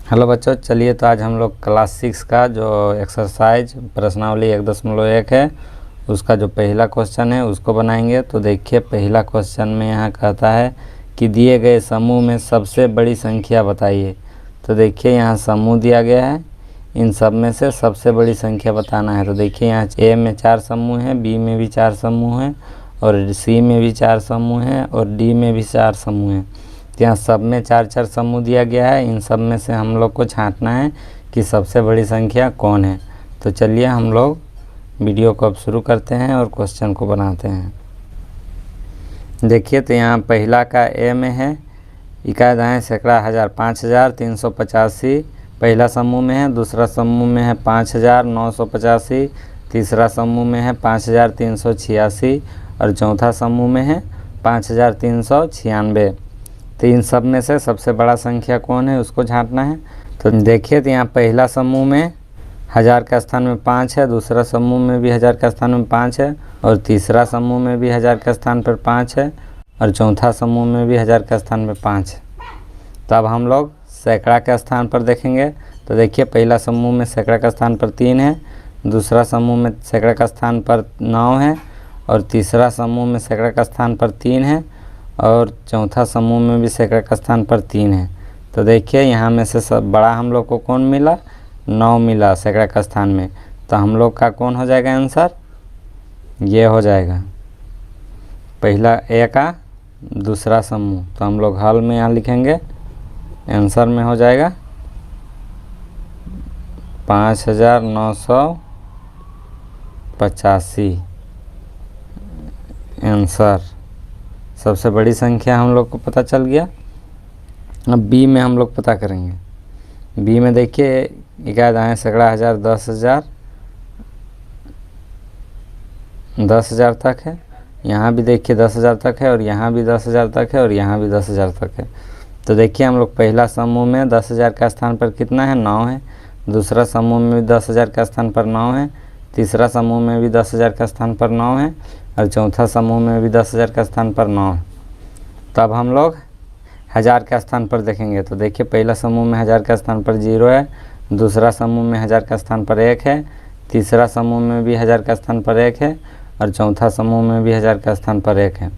Hello बच्चों, चलिए तो आज हम लोग क्लास 6 का जो एक्सरसाइज प्रश्नावली 1.1 है उसका जो पहला क्वेश्चन है उसको बनाएंगे। तो देखिए पहला क्वेश्चन में यहाँ कहता है कि दिए गए समूह में सबसे बड़ी संख्या बताइए। तो देखिए यहाँ समूह दिया गया है, इन सब में से सबसे बड़ी संख्या बताना है। तो देखिए यहाँ ए में 4 समूह हैं, बी में भी 4 समूह हैं और सी में भी 4 समूह हैं और डी में भी 4 समूह हैं। तो यहाँ सब में 4-4 समूह दिया गया है, इन सब में से हम लोग को छांटना है कि सबसे बड़ी संख्या कौन है। तो चलिए हम लोग वीडियो को अब शुरू करते हैं और क्वेश्चन को बनाते हैं। देखिए तो यहाँ पहला का ए में है इकाई दाएँ सैकड़ा हज़ार 5385 पहला समूह में है, दूसरा समूह में है 5985, तीसरा समूह में है 5386 और चौथा समूह में है 5396। तो इन सब में से सबसे बड़ा संख्या कौन है उसको छांटना है। तो देखिए तो यहाँ पहला समूह में 1000 के स्थान में 5 है, दूसरा समूह में भी 1000 के स्थान में 5 है और तीसरा समूह में भी 1000 के स्थान पर 5 है और चौथा समूह में भी 1000 के स्थान पर 5 है। तो अब हम लोग सैकड़ा के स्थान पर देखेंगे। तो देखिए पहला समूह में सैकड़ा का स्थान पर 3 है, दूसरा समूह में सैकड़ा का स्थान पर 9 है और तीसरा समूह में सैकड़ा का स्थान पर 3 है और चौथा समूह में भी सैकड़ा का स्थान पर 3 है। तो देखिए यहाँ में से सब बड़ा हम लोग को कौन मिला, 9 मिला सैकड़ा का स्थान में। तो हम लोग का कौन हो जाएगा आंसर, ये हो जाएगा पहला ए का दूसरा समूह। तो हम लोग हल में यहाँ लिखेंगे, आंसर में हो जाएगा 5985 आंसर। सबसे बड़ी संख्या हम लोग को पता चल गया। अब बी में हम लोग पता करेंगे। बी में देखिए इकाई दाएँ सैकड़ा हज़ार 10,000 तक है, यहाँ भी देखिए 10,000 तक है और यहाँ भी 10,000 तक है और यहाँ भी 10,000 तक है। तो देखिए हम लोग पहला समूह में 10,000 का स्थान पर कितना है, 9 है, दूसरा समूह में भी 10,000 का स्थान पर 9 है, तीसरा समूह में भी 10,000 का स्थान पर 9 है और चौथा समूह में भी 10,000 का स्थान पर 9 है। तो अब हम लोग 1000 के स्थान पर देखेंगे। तो देखिए पहला समूह में 1000 का स्थान पर 0 है, दूसरा समूह में 1000 का स्थान पर 1 है, तीसरा समूह में भी 1000 का स्थान पर 1 है और चौथा समूह में भी 1000 का स्थान पर 1 है।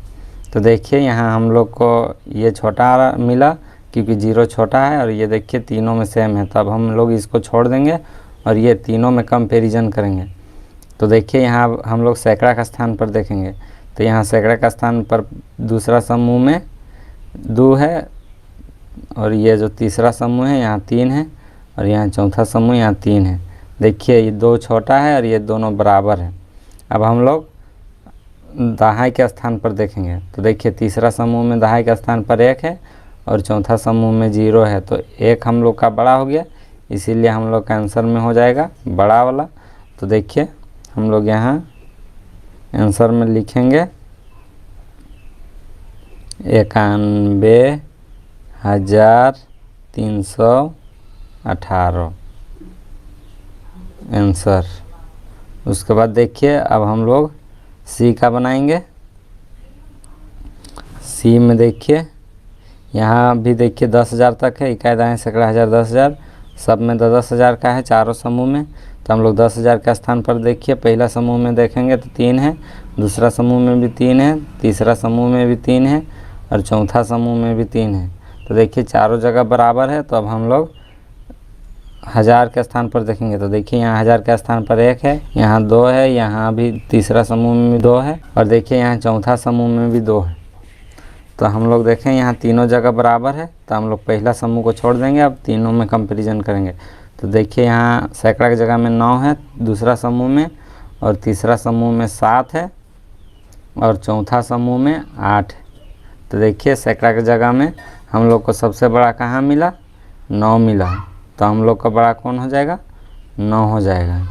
तो देखिए यहाँ हम लोग को ये छोटा मिला क्योंकि 0 छोटा है और ये देखिए तीनों में सेम है। तो अब हम लोग इसको छोड़ देंगे और ये तीनों में कंपैरिजन करेंगे। तो देखिए यहाँ हम लोग सैकड़ा का स्थान पर देखेंगे। तो यहाँ सैकड़ा का स्थान पर दूसरा समूह में 2 है और ये जो तीसरा समूह है यहाँ 3 है और यहाँ चौथा समूह यहाँ 3 है। देखिए ये 2 छोटा है और ये दोनों बराबर है। अब हम लोग दहाई के स्थान पर देखेंगे। तो देखिए तीसरा समूह में दहाई के स्थान पर 1 है और चौथा समूह में 0 है। तो 1 हम लोग का बड़ा हो गया, इसीलिए हम लोग का आंसर में हो जाएगा बड़ा वाला। तो देखिए हम लोग यहाँ आंसर में लिखेंगे 91,318 आंसर। उसके बाद देखिए अब हम लोग सी का बनाएंगे। सी में देखिए यहाँ भी देखिए 10,000 तक है, इकाई दाएँ सैकड़ा हज़ार 10,000, सब में 10,000 का है चारों समूह में। तो हम लोग 10,000 का स्थान पर देखिए पहला समूह में देखेंगे तो 3 है, दूसरा समूह में भी 3 है, तीसरा समूह में भी 3 है और चौथा समूह में भी 3 है। तो देखिए चारों जगह बराबर है। तो अब हम लोग 1000 के स्थान पर देखेंगे। तो देखिए यहाँ 1000 के स्थान पर 1 है, यहाँ 2 है, यहाँ भी तीसरा समूह में भी 2 है और देखिए यहाँ चौथा समूह में भी 2 है। तो हम लोग देखें यहाँ तीनों जगह बराबर है। तो हम लोग पहला समूह को छोड़ देंगे, अब तीनों में कंपैरिजन करेंगे। तो देखिए यहाँ सैकड़ा की जगह में 9 है दूसरा समूह में और तीसरा समूह में 7 है और चौथा समूह में 8 है। तो देखिए सैकड़ा की जगह में हम लोग को सबसे बड़ा कहाँ मिला, 9 मिला। तो हम लोग का बड़ा कौन हो जाएगा, 9 हो जाएगा।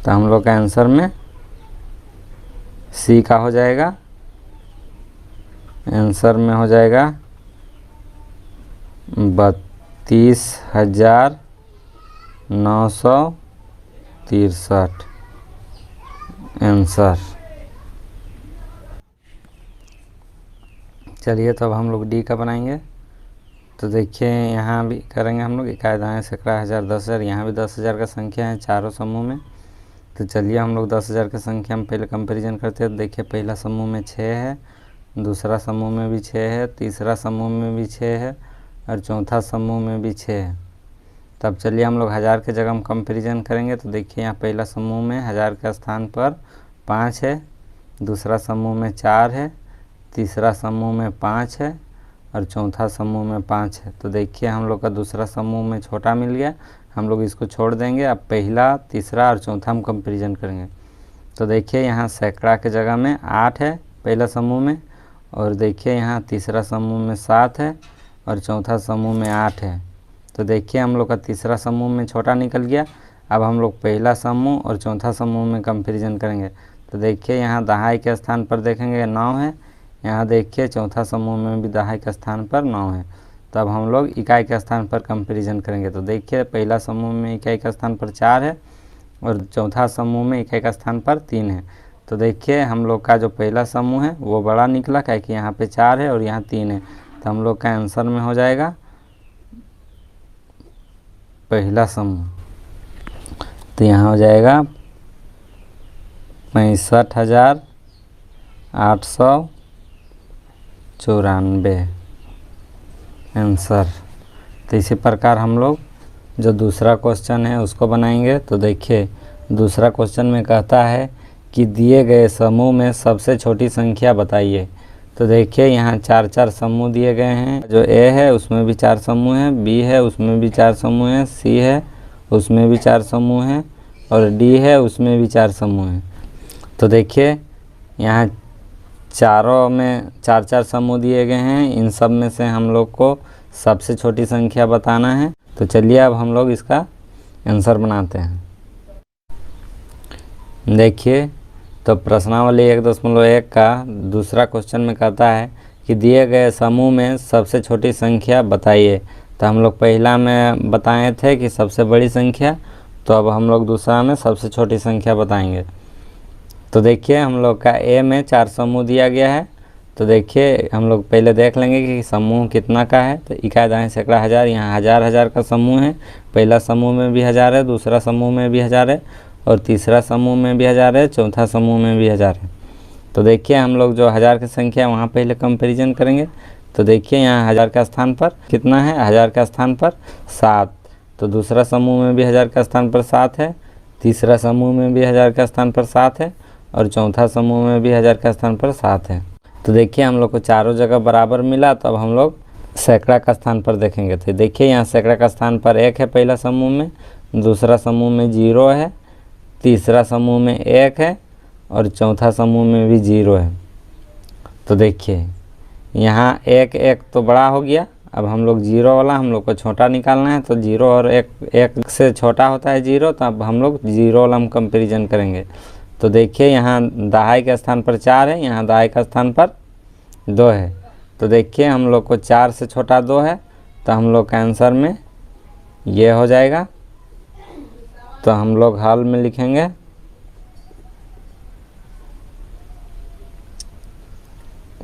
तो हम लोग का आंसर में सी का हो जाएगा, आंसर में हो जाएगा 32,963 आंसर। चलिए तो अब हम लोग डी का बनाएंगे। तो देखिए यहाँ भी करेंगे हम लोग इकाई दाएँ सैकड़ा हज़ार 10,000, यहाँ भी 10,000 का संख्या है चारों समूह में। तो चलिए हम लोग 10,000 की संख्या में पहले कंपैरिजन करते हैं। तो देखिए पहला समूह में 6 है, दूसरा समूह में भी 6 है, तीसरा समूह में भी 6 है और चौथा समूह में भी 6 है। तब चलिए हम लोग 1000 की जगह हम कंपैरिजन करेंगे। तो देखिए यहाँ पहला समूह में 1000 के स्थान पर 5 है, दूसरा समूह में 4 है, तीसरा समूह में 5 है और चौथा समूह में 5 है। तो देखिए हम लोग का दूसरा समूह में छोटा मिल गया, हम लोग इसको छोड़ देंगे। अब पहला, तीसरा और चौथा हम कंपैरिजन करेंगे। तो देखिए यहाँ सैकड़ा के जगह में 8 है पहला समूह में, और देखिए यहाँ तीसरा समूह में 7 है और चौथा समूह में 8 है। तो देखिए हम लोग का तीसरा समूह में छोटा निकल गया। अब हम लोग पहला समूह और चौथा समूह में कंपैरिजन करेंगे। तो देखिए यहाँ दहाई के स्थान पर देखेंगे 9 है, यहाँ देखिए चौथा समूह में भी दहाई के स्थान पर 9 है। तब हम लोग इकाई के स्थान पर कंपैरिजन करेंगे। तो देखिए पहला समूह में इकाई के स्थान पर 4 है और चौथा समूह में इकाई का स्थान पर 3 है। तो देखिए हम लोग का जो पहला समूह है वो बड़ा निकला, क्या कि यहाँ पे 4 है और यहाँ 3 है। तो हम लोग का आंसर में हो जाएगा पहला समूह। तो यहाँ हो जाएगा 65,894 आंसर। तो इसी प्रकार हम लोग जो दूसरा क्वेश्चन है उसको बनाएंगे। तो देखिए दूसरा क्वेश्चन में कहता है कि दिए गए समूह में सबसे छोटी संख्या बताइए। तो देखिए यहाँ 4 समूह दिए गए हैं। जो ए है उसमें भी 4 समूह हैं, बी है उसमें भी 4 समूह हैं, सी है उसमें भी 4 समूह हैं और डी है उसमें भी 4 समूह हैं। तो देखिए यहाँ चारों में 4 समूह दिए गए हैं, इन सब में से हम लोग को सबसे छोटी संख्या बताना है। तो चलिए अब हम लोग इसका आंसर बनाते हैं। देखिए तो प्रश्नावली 1.1 का दूसरा क्वेश्चन में कहता है कि दिए गए समूह में सबसे छोटी संख्या बताइए। तो हम लोग पहला में बताए थे कि सबसे बड़ी संख्या, तो अब हम लोग दूसरा में सबसे छोटी संख्या बताएंगे। तो देखिए हम लोग का ए में 4 समूह दिया गया है। तो देखिए हम लोग पहले देख लेंगे कि समूह कितना का है। तो इकाई दाएँ सैकड़ा हज़ार, यहाँ हज़ार का समूह है। पहला समूह में भी 1000 है, दूसरा समूह में भी 1000 है और तीसरा समूह में भी 1000 है, चौथा समूह में भी 1000 है। तो देखिए हम लोग जो 1000 की संख्या वहाँ पहले कंपैरिजन करेंगे। तो देखिए यहाँ 1000 का स्थान पर कितना है, 1000 का स्थान पर 7। तो दूसरा समूह में भी 1000 का स्थान पर 7 है, तीसरा समूह में भी 1000 का स्थान पर 7 है और चौथा समूह में भी 1000 का स्थान पर 7 है। तो देखिए हम लोग को चारों जगह बराबर मिला। तो अब हम लोग सैकड़ा का स्थान पर देखेंगे। तो देखिए यहाँ सैकड़ा का स्थान पर 1 है पहला समूह में, दूसरा समूह में 0 है, तीसरा समूह में 1 है और चौथा समूह में भी 0 है। तो देखिए यहाँ 1 तो बड़ा हो गया। अब हम लोग 0 वाला हम लोग को छोटा निकालना है। तो 0 और 1 से छोटा होता है 0। तो अब हम लोग 0 वाला हम कंपैरिजन करेंगे। तो देखिए यहाँ दहाई के स्थान पर 4 है, यहाँ दहाई का स्थान पर 2 है। तो देखिए हम लोग को 4 से छोटा 2 है। तो हम लोग का आंसर में ये हो जाएगा। तो हम लोग हल में लिखेंगे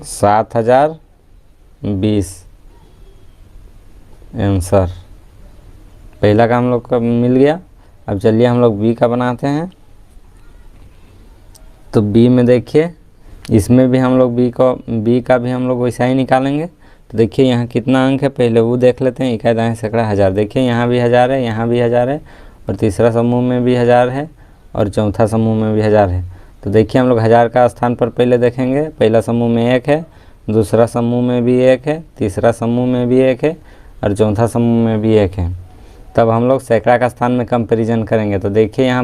7020 आंसर। पहला का हम लोग का मिल गया। अब चलिए हम लोग बी का बनाते हैं। तो बी में देखिए इसमें भी हम लोग बी का भी हम लोग वैसा ही निकालेंगे। तो देखिए यहाँ कितना अंक है पहले वो देख लेते हैं। इकाई दाएँ सैकड़ा हज़ार, देखिए यहाँ भी 1000 है, यहाँ भी 1000 है और तीसरा समूह में भी 1000 है और चौथा समूह में भी 1000 है। तो देखिए हम लोग 1000 का स्थान पर पहले देखेंगे। पहला समूह में 1 है, दूसरा समूह में भी 1 है, तीसरा समूह में भी 1 है और चौथा समूह में भी 1 है। तब हम लोग सैकड़ा का स्थान में कंपैरिजन करेंगे। तो देखिए यहाँ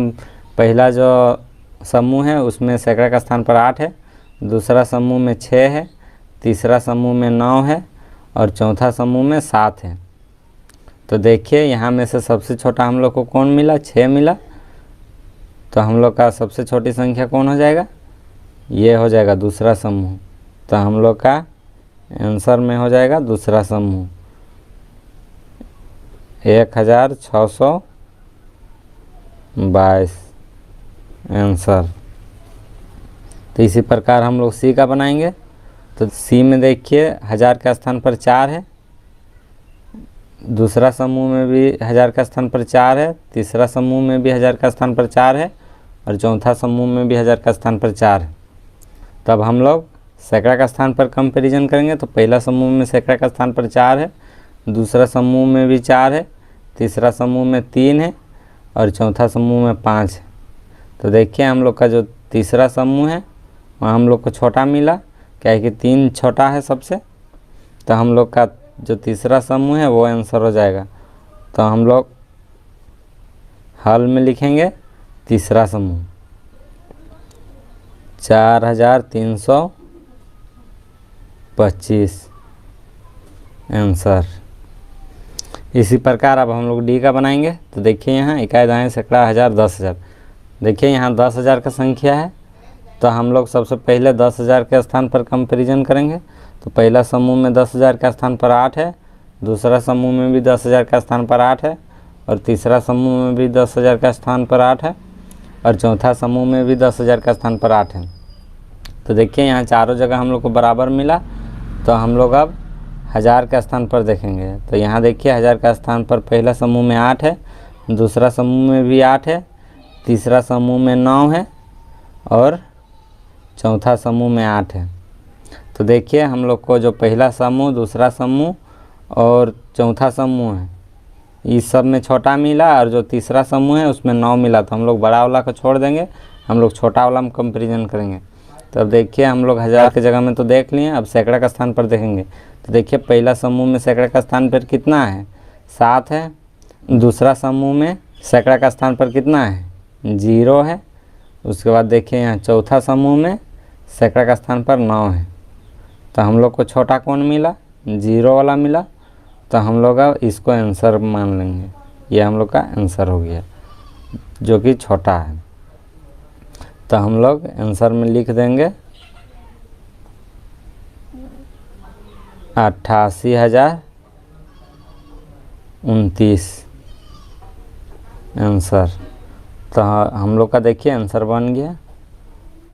पहला जो समूह है उसमें सैकड़ा का स्थान पर 8 है, दूसरा समूह में 6 है, तीसरा समूह में 9 है और चौथा समूह में 7 है। तो देखिए यहाँ में से सबसे छोटा हम लोग को कौन मिला, 6 मिला। तो हम लोग का सबसे छोटी संख्या कौन हो जाएगा, ये हो जाएगा दूसरा समूह। तो हम लोग का आंसर में हो जाएगा दूसरा समूह 1622 आंसर। तो इसी प्रकार हम लोग सी का बनाएंगे। तो सी में देखिए 1000 के स्थान पर 4 है, दूसरा समूह में भी 1000 का स्थान पर 4 है, तीसरा समूह में भी 1000 का स्थान पर 4 है और चौथा समूह में भी 1000 का स्थान पर 4 है। तब हम लोग सैकड़ा का स्थान पर कंपैरिजन करेंगे तो पहला समूह में सैकड़ा का स्थान पर 4 है, दूसरा समूह में भी 4 है, तीसरा समूह में 3 है और चौथा समूह में 5 है। तो देखिए हम लोग का जो तीसरा समूह है वहाँ हम लोग को छोटा मिला, क्या है कि 3 छोटा है सबसे, तो हम लोग का जो तीसरा समूह है वो आंसर हो जाएगा। तो हम लोग हल में लिखेंगे तीसरा समूह 4325 आंसर। इसी प्रकार अब हम लोग डी का बनाएंगे। तो देखिए यहाँ इकाई दाएँ सैकड़ा, हज़ार, 10,000। देखिए यहाँ 10,000 का संख्या है तो हम लोग सबसे पहले 10,000 के स्थान पर कंपैरिजन करेंगे। तो पहला समूह में 10,000 का स्थान पर 8 है, दूसरा समूह में भी 10,000 का स्थान पर 8 है और तीसरा समूह में भी 10,000 का स्थान पर 8 है और चौथा समूह में भी 10,000 का स्थान पर 8 है। तो देखिए यहाँ चारों जगह हम लोग को बराबर मिला। तो हम लोग अब 1000 का स्थान पर देखेंगे। तो यहाँ देखिए 1000 का स्थान पर पहला समूह में 8 है, दूसरा समूह में भी 8 है, तीसरा समूह में 9 है और चौथा समूह में 8 है। तो देखिए हम लोग को जो पहला समूह, दूसरा समूह और चौथा समूह है इस सब में छोटा मिला और जो तीसरा समूह है उसमें 9 मिला। तो हम लोग बड़ा वाला को छोड़ देंगे, हम लोग छोटा वाला में कंपैरिजन करेंगे। तो अब देखिए हम लोग 1000 की जगह में तो देख लिए, अब सैकड़ा का स्थान पर देखेंगे। तो देखिए पहला समूह में सैकड़ा का स्थान पर कितना है, 7 है, दूसरा समूह में सैकड़ा का स्थान पर कितना है, 0 है। उसके बाद देखिए यहाँ चौथा समूह में सैकड़ा का स्थान पर 9 है। तो हम लोग को छोटा कौन मिला, 0 वाला मिला। तो हम लोग अब इसको आंसर मान लेंगे, ये हम लोग का आंसर हो गया जो कि छोटा है। तो हम लोग आंसर में लिख देंगे 88,029 आंसर। तो हम लोग का देखिए आंसर बन गया।